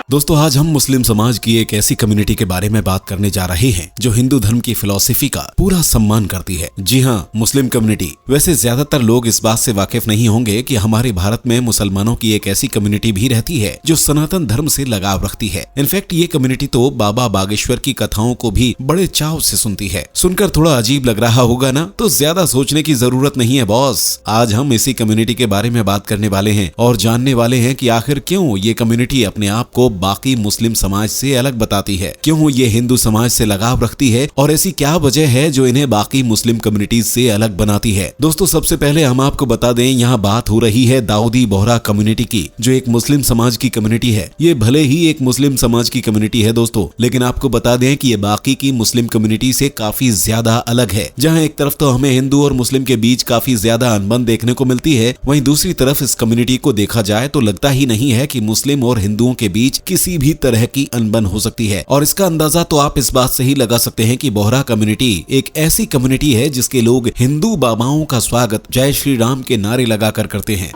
दोस्तों, आज हम मुस्लिम समाज की एक ऐसी कम्युनिटी के बारे में बात करने जा रहे हैं जो हिंदू धर्म की फिलॉसफी का पूरा सम्मान करती है। जी हाँ, मुस्लिम कम्युनिटी। वैसे ज्यादातर लोग इस बात से वाकिफ नहीं होंगे कि हमारे भारत में मुसलमानों की एक ऐसी कम्युनिटी भी रहती है जो सनातन धर्म से लगाव रखती है। इनफैक्ट ये कम्युनिटी तो बाबा बागेश्वर की कथाओं को भी बड़े चाव से सुनती है। सुनकर थोड़ा अजीब लग रहा होगा ना? तो ज्यादा सोचने की जरूरत नहीं है बॉस। आज हम इसी कम्युनिटी के बारे में बात करने वाले हैं और जानने वाले हैं कि आखिर क्यों ये कम्युनिटी अपने आप को बाकी मुस्लिम समाज से अलग बताती है, क्यों ये हिंदू समाज से लगाव रखती है और ऐसी क्या वजह है जो इन्हें बाकी मुस्लिम कम्युनिटीज से अलग बनाती है। दोस्तों, सबसे पहले हम आपको बता दें, यहाँ बात हो रही है दाऊदी बोहरा कम्युनिटी की, जो एक मुस्लिम समाज की कम्युनिटी है। ये भले ही एक मुस्लिम समाज की कम्युनिटी है दोस्तों, लेकिन आपको बता दें कि ये बाकी की मुस्लिम कम्युनिटी से काफी ज्यादा अलग है। जहाँ एक तरफ तो हमें हिंदू और मुस्लिम के बीच काफी ज्यादा अनबन देखने को मिलती है, वहीं दूसरी तरफ इस कम्युनिटी को देखा जाए तो लगता ही नहीं है कि मुस्लिम और हिंदुओं के बीच किसी भी तरह की अनबन हो सकती है। और इसका अंदाजा तो आप इस बात से ही लगा सकते हैं कि बोहरा कम्युनिटी एक ऐसी कम्युनिटी है जिसके लोग हिंदू बाबाओं का स्वागत जय श्री राम के नारे लगाकर करते हैं।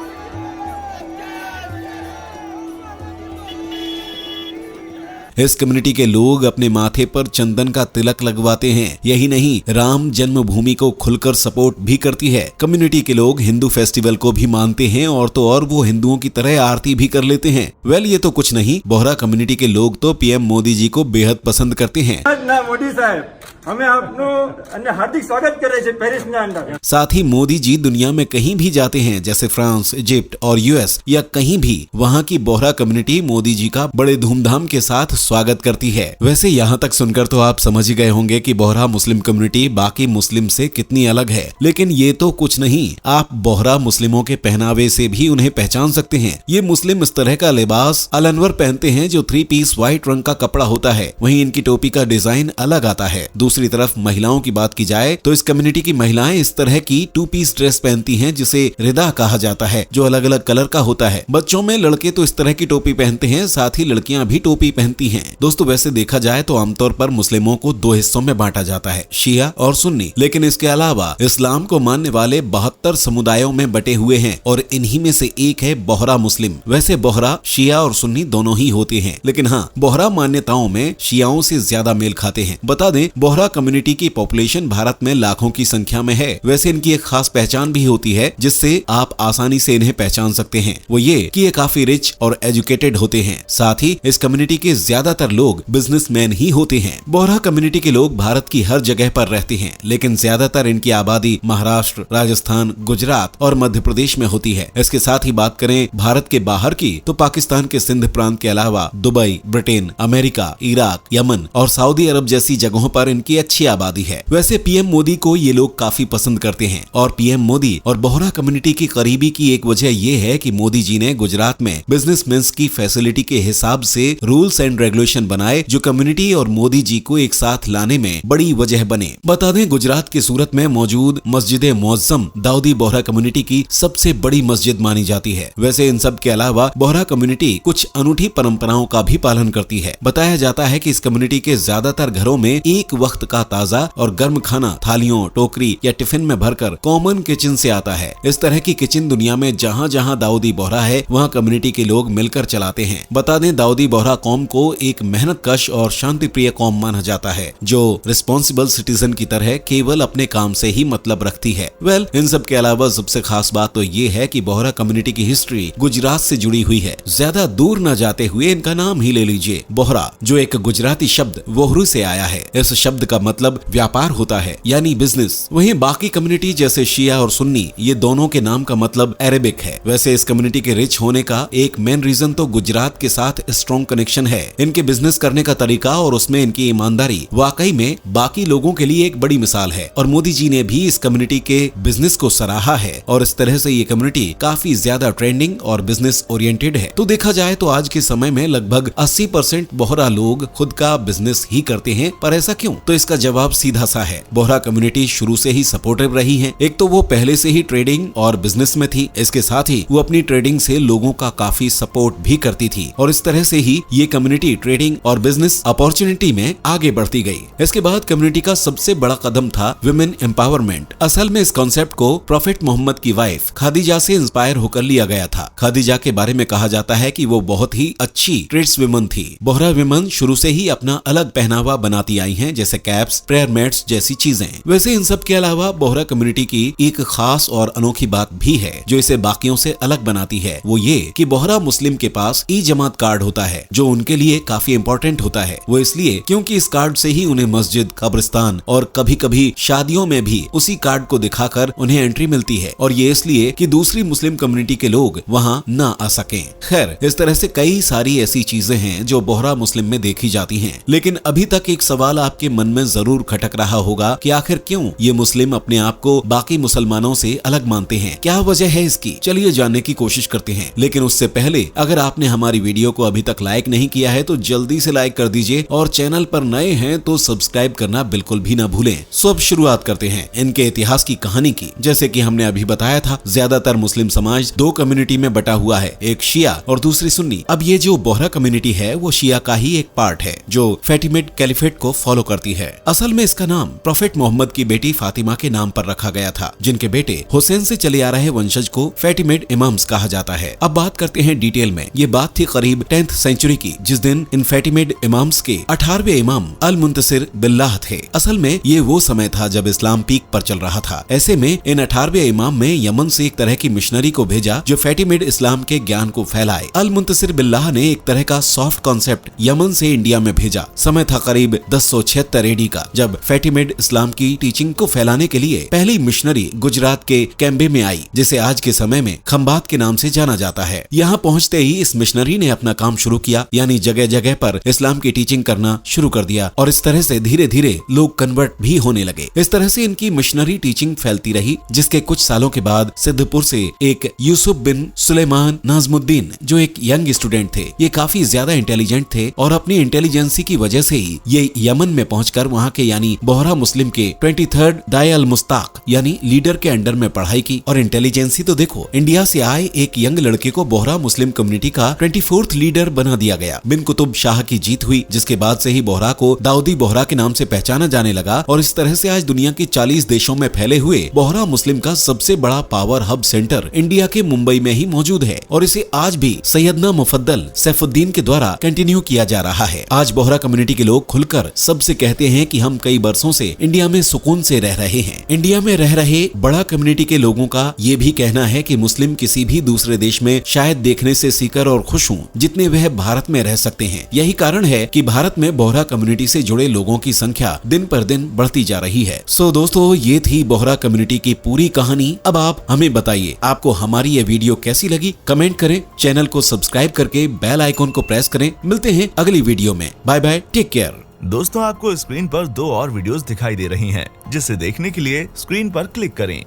इस कम्युनिटी के लोग अपने माथे पर चंदन का तिलक लगवाते हैं। यही नहीं, राम जन्मभूमि को खुलकर सपोर्ट भी करती है। कम्युनिटी के लोग हिंदू फेस्टिवल को भी मानते हैं और तो और वो हिंदुओं की तरह आरती भी कर लेते हैं। वेल, ये तो कुछ नहीं, बोहरा कम्युनिटी के लोग तो पीएम मोदी जी को बेहद पसंद करते हैं। मोदी साहब, हमें आपनो हार्दिक स्वागत करे छे पेरिस में अंदर। साथ ही मोदी जी दुनिया में कहीं भी जाते हैं, जैसे फ्रांस, इजिप्ट और यूएस या कहीं भी, वहाँ की बोहरा कम्युनिटी मोदी जी का बड़े धूमधाम के साथ स्वागत करती है। वैसे यहाँ तक सुनकर तो आप समझ ही गए होंगे कि बोहरा मुस्लिम कम्युनिटी बाकी मुस्लिम से कितनी अलग है। लेकिन ये तो कुछ नहीं, आप बोहरा मुस्लिमों के पहनावे से भी उन्हें पहचान सकते हैं। ये मुस्लिम इस तरह का लिबास अल अनवर पहनते हैं जो 3 पीस व्हाइट रंग का कपड़ा होता है। वहीं इनकी टोपी का डिजाइन अलग आता है। दूसरी तरफ महिलाओं की बात की जाए तो इस कम्युनिटी की महिलाएं इस तरह की 2 पीस ड्रेस पहनती हैं जिसे रिदा कहा जाता है, जो अलग अलग कलर का होता है। बच्चों में लड़के तो इस तरह की टोपी पहनते हैं, साथ ही लड़कियां भी टोपी पहनती हैं। दोस्तों, वैसे देखा जाए तो आमतौर पर मुस्लिमों को 2 हिस्सों में बांटा जाता है, शिया और सुन्नी। लेकिन इसके अलावा इस्लाम को मानने वाले 72 समुदायों में बटे हुए हैं और इन्हीं में से एक है बोहरा मुस्लिम। वैसे बोहरा शिया और सुन्नी दोनों ही होते हैं, लेकिन हाँ, बोहरा मान्यताओं में शियाओं से ज्यादा मेल खाते हैं। बता दें, बोहरा कम्युनिटी की पॉपुलेशन भारत में लाखों की संख्या में है। वैसे इनकी एक खास पहचान भी होती है जिससे आप आसानी से इन्हें पहचान सकते हैं। वो ये कि ये काफी रिच और एजुकेटेड होते हैं। साथ ही इस कम्युनिटी के ज्यादातर लोग बिजनेसमैन ही होते हैं। बोहरा कम्युनिटी के लोग भारत की हर जगह पर रहते हैं, लेकिन ज्यादातर इनकी आबादी महाराष्ट्र, राजस्थान, गुजरात और मध्य प्रदेश में होती है। इसके साथ ही बात करें भारत के बाहर की तो पाकिस्तान के सिंध प्रांत के अलावा Dubai, Britain, America, Iraq, Yemen और सऊदी अरब जैसी जगहों पर इनकी अच्छी आबादी है। वैसे पीएम मोदी को ये लोग काफी पसंद करते हैं और पीएम मोदी और बोहरा कम्युनिटी की करीबी की एक वजह ये है कि मोदी जी ने गुजरात में बिजनेसमैन की फैसिलिटी के हिसाब से रूल्स एंड रेगुलेशन बनाए, जो कम्युनिटी और मोदी जी को एक साथ लाने में बड़ी वजह बने। बता दें, गुजरात के सूरत में मौजूद मस्जिद मुअज्जम दाऊदी बोहरा कम्युनिटी की सबसे बड़ी मस्जिद मानी जाती है। वैसे इन सब के अलावा बोहरा कम्युनिटी कुछ अनूठी परंपराओं का भी पालन करती है। बताया जाता है कि इस कम्युनिटी के ज्यादातर घरों में एक वक्त का ताजा और गर्म खाना थालियों, टोकरी या टिफिन में भरकर कॉमन किचन से आता है। इस तरह की किचन दुनिया में जहाँ जहाँ दाऊदी बोहरा है वहाँ कम्युनिटी के लोग मिलकर चलाते हैं। बता दें, दाऊदी बोहरा कौम को एक मेहनतकश और शांति प्रिय कौम माना जाता है, जो रिस्पॉन्सिबल सिटीजन की तरह केवल अपने काम से ही मतलब रखती है। वेल, इन सब के अलावा सबसे खास बात तो ये है कि बोहरा कम्युनिटी की हिस्ट्री गुजरात से जुड़ी हुई है। ज्यादा दूर न जाते हुए इनका नाम ही ले लीजिए, बोहरा, जो एक गुजराती शब्द वोहरू से आया है। इस शब्द का मतलब व्यापार होता है, यानी बिजनेस। वहीं बाकी कम्युनिटी जैसे शिया और सुन्नी, ये दोनों के नाम का मतलब अरेबिक है। वैसे इस कम्युनिटी के रिच होने का एक मेन रीजन तो गुजरात के साथ स्ट्रॉन्ग कनेक्शन है। इनके बिजनेस करने का तरीका और उसमें इनकी ईमानदारी वाकई में बाकी लोगों के लिए एक बड़ी मिसाल है और मोदी जी ने भी इस कम्युनिटी के बिजनेस को सराहा है और इस तरह से ये कम्युनिटी काफी ज्यादा ट्रेंडिंग और बिजनेस ओरिएंटेड है। तो देखा जाए तो आज के समय में लगभग 80% बोहरा लोग खुद का बिजनेस ही करते हैं। पर ऐसा क्यों? तो इसका जवाब सीधा सा है, बोहरा कम्युनिटी शुरू से ही सपोर्टिव रही है। एक तो वो पहले से ही ट्रेडिंग और बिजनेस में थी, इसके साथ ही वो अपनी ट्रेडिंग से लोगों का काफी सपोर्ट भी करती थी और इस तरह से ही ये कम्युनिटी ट्रेडिंग और बिजनेस अपॉर्चुनिटी में आगे बढ़ती गई। इसके बाद कम्युनिटी का सबसे बड़ा कदम था वुमेन एम्पावरमेंट। असल में इस कॉन्सेप्ट को प्रॉफेट मोहम्मद की वाइफ खादीजा से इंस्पायर होकर लिया गया था। खादीजा के बारे में कहा जाता है कि वो बहुत ही अच्छी ट्रेड्स वुमन थी। बोहरा वुमन शुरू से ही अपना अलग पहनावा बनाती आई हैं, जैसे कैप्स, प्रेयर मैट्स जैसी चीजें। वैसे इन सब के अलावा बोहरा कम्युनिटी की एक खास और अनोखी बात भी है जो इसे बाकियों से अलग बनाती है। वो ये कि बोहरा मुस्लिम के पास ई जमात कार्ड होता है जो उनके लिए काफी इंपॉर्टेंट होता है। वो इसलिए क्योंकि इस कार्ड से ही उन्हें मस्जिद, कब्रिस्तान और कभी कभी शादियों में भी उसी कार्ड को दिखाकर उन्हें एंट्री मिलती है, और ये इसलिए कि दूसरी मुस्लिम कम्युनिटी के लोग वहां ना आ सकें। खैर, इस तरह से कई सारी ऐसी चीजें हैं जो बोहरा मुस्लिम में देखी जाती हैं। लेकिन अभी तक एक सवाल आपके मन में जरूर खटक रहा होगा कि आखिर क्यों ये मुस्लिम अपने आप को बाकी मुसलमानों से अलग मानते हैं, क्या वजह है इसकी? चलिए जानने की कोशिश करते हैं। लेकिन उससे पहले अगर आपने हमारी वीडियो को अभी तक लाइक नहीं किया है तो जल्दी से लाइक कर दीजिए, और चैनल पर नए हैं तो सब्सक्राइब करना बिल्कुल भी ना भूलें। सो अब शुरुआत करते हैं इनके इतिहास की कहानी की। जैसे कि हमने अभी बताया था, ज्यादातर मुस्लिम समाज दो कम्युनिटी में बटा हुआ है, एक शिया और दूसरी सुन्नी। अब ये जो बोहरा कम्युनिटी है वो शिया का ही एक पार्ट है जो फैटिमिड कैलिफेट को फॉलो करती है। असल में इसका नाम प्रॉफेट मोहम्मद की बेटी फातिमा के नाम पर रखा गया था, जिनके बेटे हुसैन से चले आ रहे वंशज को फैटिमिड इमाम्स कहा जाता है। अब बात करते हैं डिटेल में। ये बात थी करीब 10th सेंचुरी की, जिस दिन इन फैटिमिड इमाम्स के 18वें इमाम अल मुंतसिर बिल्लाह थे। असल में ये वो समय था जब इस्लाम पीक पर चल रहा था। ऐसे में इन 18वें इमाम में यमन से एक तरह की मिशनरी को भेजा जो फैटिमिड इस्लाम के ज्ञान को फैलाए। अल मुंतसिर बिल्लाह ने एक तरह का सॉफ्ट कॉन्सेप्ट यमन से इंडिया में भेजा। समय था करीब 1076 एडी का, जब फैटिमिड इस्लाम की टीचिंग को फैलाने के लिए पहली मिशनरी गुजरात के कैम्बे में आई, जिसे आज के समय में खंबात के नाम से जाना जाता है। यहाँ पहुँचते ही इस मिशनरी ने अपना काम शुरू किया, यानी जगह जगह पर इस्लाम की टीचिंग करना शुरू कर दिया, और इस तरह से धीरे धीरे लोग कन्वर्ट भी होने लगे। इस तरह से इनकी मिशनरी टीचिंग फैलती रही, जिसके कुछ सालों के बाद सिद्धपुर से एक यूसुफ बिन सुलेमान नाजमुद्दीन जो एक यंग स्टूडेंट थे, ये काफी ज्यादा इंटेलिजेंट थे, और अपनी इंटेलिजेंसी की वजह से ही ये यमन में पहुंचकर वहां के यानी बोहरा मुस्लिम के 23rd दाई अल मुस्ताक यानी लीडर के अंडर में पढ़ाई की। और इंटेलिजेंसी तो देखो, इंडिया से आए एक यंग लड़के को बोहरा मुस्लिम कम्युनिटी का 24th लीडर बना दिया गया। बिन कुतुब शाह की जीत हुई, जिसके बाद से ही बोहरा को दाऊदी बोहरा के नाम से पहचाना जाने लगा, और इस तरह से आज दुनिया के 40 देशों में फैले हुए बोहरा मुस्लिम का सबसे बड़ा पावर हब सेंटर इंडिया के मुंबई में ही मौजूद है, और इसे आज भी सैयदना मुफद्दल सैफुद्दीन के द्वारा कंटिन्यू किया जा रहा है। आज बोहरा कम्युनिटी के लोग खुलकर सबसे कहते हैं कि हम कई बरसों से इंडिया में सुकून से रह रहे हैं। इंडिया में रह रहे बड़ा कम्युनिटी के लोगों का ये भी कहना है कि मुस्लिम किसी भी दूसरे देश में शायद देखने से सीकर और खुश हूँ जितने वह भारत में रह सकते हैं। यही कारण है कि भारत में बोहरा कम्युनिटी से जुड़े लोगों की संख्या दिन पर दिन बढ़ती जा रही है। सो दोस्तों, ये थी बोहरा कम्युनिटी की पूरी कहानी। अब आप हमें बताइए आपको हमारी ये वीडियो कैसी लगी, कमेंट करें, चैनल को सब्सक्राइब करके बेल आइकॉन को प्रेस करें। मिलते हैं अगली वीडियो में। Bye bye, take care. दोस्तों, आपको स्क्रीन पर 2 और वीडियोस दिखाई दे रही हैं, जिसे देखने के लिए स्क्रीन पर क्लिक करें।